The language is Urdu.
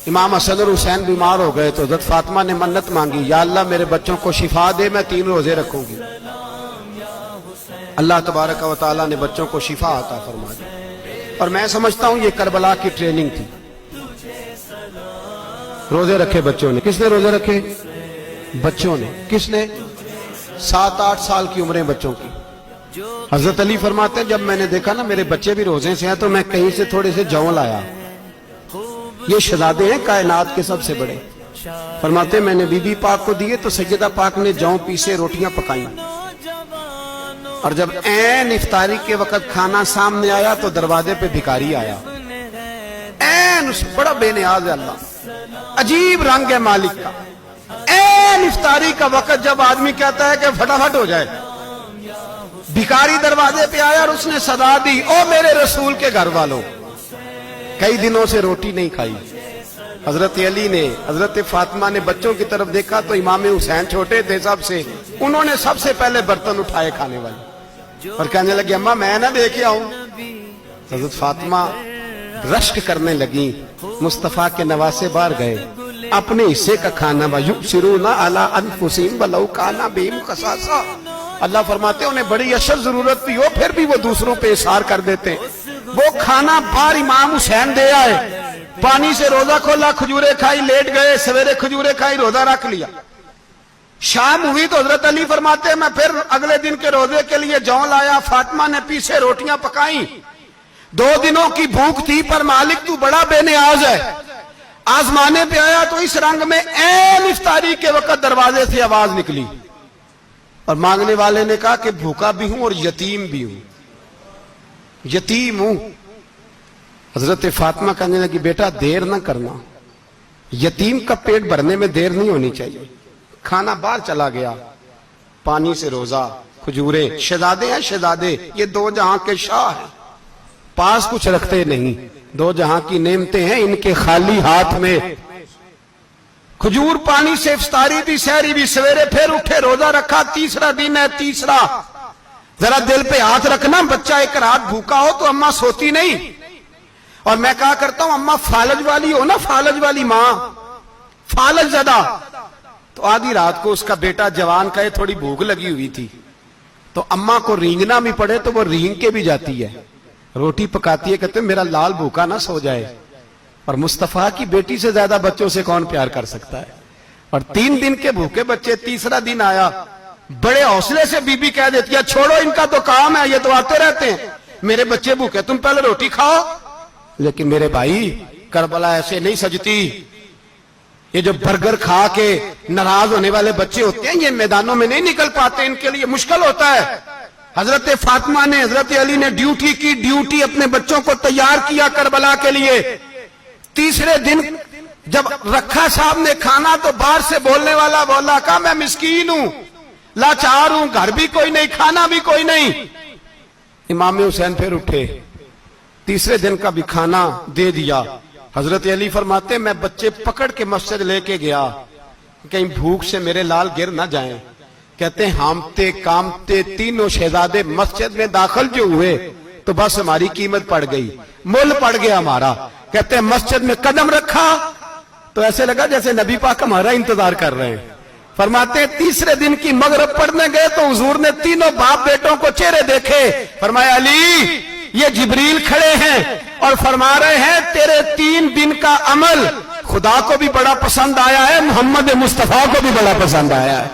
امام حسن اور حسین بیمار ہو گئے تو حضرت فاطمہ نے منت مانگی، یا اللہ میرے بچوں کو شفا دے، میں 3 روزے رکھوں گی۔ اللہ تبارک و تعالیٰ نے بچوں کو شفا عطا فرما دی۔ اور میں سمجھتا ہوں یہ کربلا کی ٹریننگ تھی۔ روزے رکھے بچوں نے۔ کس نے روزے رکھے؟ بچوں نے۔ کس نے؟ 7-8 سال کی عمریں بچوں کی۔ حضرت علی فرماتے ہیں جب میں نے دیکھا نا میرے بچے بھی روزے سے ہیں تو میں کہیں سے تھوڑے سے جون لایا۔ یہ شہزادے ہیں کائنات کے سب سے بڑے۔ فرماتے ہیں میں نے بی بی پاک کو دیے تو سیدہ پاک نے جون پیسے روٹیاں پکائیں، اور جب عین افطاری کے وقت کھانا سامنے آیا تو دروازے پہ بھکاری آیا۔ عین بڑا بے نیاز ہے اللہ، عجیب رنگ ہے مالک کا۔ عین افطاری کا وقت جب آدمی کہتا ہے کہ فٹافٹ ہو جائے، بھکاری دروازے پہ آیا اور اس نے صدا دی، او میرے رسول کے گھر والوں، کئی دنوں سے روٹی نہیں کھائی۔ حضرت علی نے، حضرت فاطمہ نے بچوں کی طرف دیکھا تو امام حسین چھوٹے تھے سب سے، انہوں نے سب سے پہلے برتن اٹھائے کھانے والے، اور کہنے لگے اماں میں نہ دیکھے آؤں۔ حضرت فاطمہ رشک کرنے لگیں، مصطفیٰ کے نواسے باہر گئے، اپنے حصے کا کھانا وَيُؤْثِرُونَ عَلَىٰ أَنفُسِهِمْ وَلَوْ كَانَ بِهِمْ خَصَاصَةٌ۔ اللہ فرماتے ہیں انہیں بڑی اشد ضرورت بھی ہو پھر بھی وہ دوسروں پہ اثار کر دیتے ہیں۔ وہ کھانا باہر امام حسین دے آئے، پانی سے روزہ کھولا، کھجورے کھائی، لیٹ گئے، سویرے کھجورے کھائی، روزہ رکھ لیا۔ شام ہوئی تو حضرت علی فرماتے ہیں میں پھر اگلے دن کے روزے کے لیے جون لایا، فاطمہ نے پیچھے روٹیاں پکائیں۔ 2 دنوں کی بھوک تھی پر مالک تو بڑا بے نیاز ہے۔ آزمانے پہ آیا تو اس رنگ میں عین افطاری کے وقت دروازے سے آواز نکلی، اور مانگنے والے نے کہا کہ بھوکا بھی ہوں اور یتیم بھی ہوں، یتیم ہوں۔ حضرت فاطمہ کہنے لگی بیٹا دیر نہ کرنا، یتیم کا پیٹ بھرنے میں دیر نہیں ہونی چاہیے۔ کھانا باہر چلا گیا، پانی سے روزہ، کھجورے۔ شہزادے ہیں شہزادے، یہ 2 جہاں کے شاہ ہیں، پاس کچھ رکھتے نہیں، 2 جہاں کی نعمتیں ہیں ان کے خالی ہاتھ میں۔ کھجور پانی سے افطاری بھی، سحری بھی، سویرے پھر اٹھے، روزہ رکھا، تیسرا دن ہے، تیسرا۔ ذرا دل پہ ہاتھ رکھنا، بچہ ایک رات بھوکا ہو تو اماں سوتی نہیں۔ اور میں کہا کرتا ہوں اماں فالج والی ہو نا، فالج والی ماں، فالج زدہ، تو آدھی رات کو اس کا بیٹا جوان کہے تھوڑی بھوک لگی ہوئی تھی تو اماں کو رینگنا بھی پڑے تو وہ رینگ کے بھی جاتی ہے، روٹی پکاتی ہے، کہتے ہیں میرا لال بھوکا نہ سو جائے۔ اور مصطفیٰ کی بیٹی سے زیادہ بچوں سے کون پیار کر سکتا ہے؟ اور 3 دن کے بھوکے بچے، تیسرا دن آیا، بڑے حوصلے سے بی بی کہہ دیتی ہے چھوڑو ان کا تو کام ہے، یہ تو آتے رہتے ہیں، میرے بچے بھوکے تم پہلے روٹی کھاؤ۔ لیکن میرے بھائی کربلا ایسے نہیں سجتی۔ یہ جو برگر کھا کے ناراض ہونے والے بچے ہوتے ہیں یہ میدانوں میں نہیں نکل پاتے، ان کے لیے مشکل ہوتا ہے۔ حضرت فاطمہ نے، حضرت علی نے ڈیوٹی کی، ڈیوٹی اپنے بچوں کو تیار کیا کربلا کے لیے۔ تیسرے دن جب رکھا صاحب نے کھانا تو باہر سے بولنے والا بولا کہا میں مسکین ہوں، لاچار ہوں، گھر بھی کوئی نہیں، کھانا بھی کوئی نہیں۔ امام حسین پھر اٹھے، تیسرے دن کا بھی کھانا دے دیا۔ حضرت علی فرماتے میں بچے پکڑ کے مسجد لے کے گیا، کہیں بھوک سے میرے لال گر نہ جائیں۔ کہتے ہیں ہامتے کامتے تینوں شہزادے مسجد میں داخل جو ہوئے تو بس ہماری قیمت پڑ گئی، مول پڑ گیا ہمارا۔ کہتے ہیں مسجد میں قدم رکھا تو ایسے لگا جیسے نبی پاک ہمارا انتظار کر رہے ہیں۔ فرماتے ہیں تیسرے دن کی مغرب پڑھنے گئے تو حضور نے تینوں باپ بیٹوں کو چہرے دیکھے، فرمایا علی یہ جبریل کھڑے ہیں اور فرما رہے ہیں تیرے 3 دن کا عمل خدا کو بھی بڑا پسند آیا ہے، محمد مصطفیٰ کو بھی بڑا پسند آیا ہے۔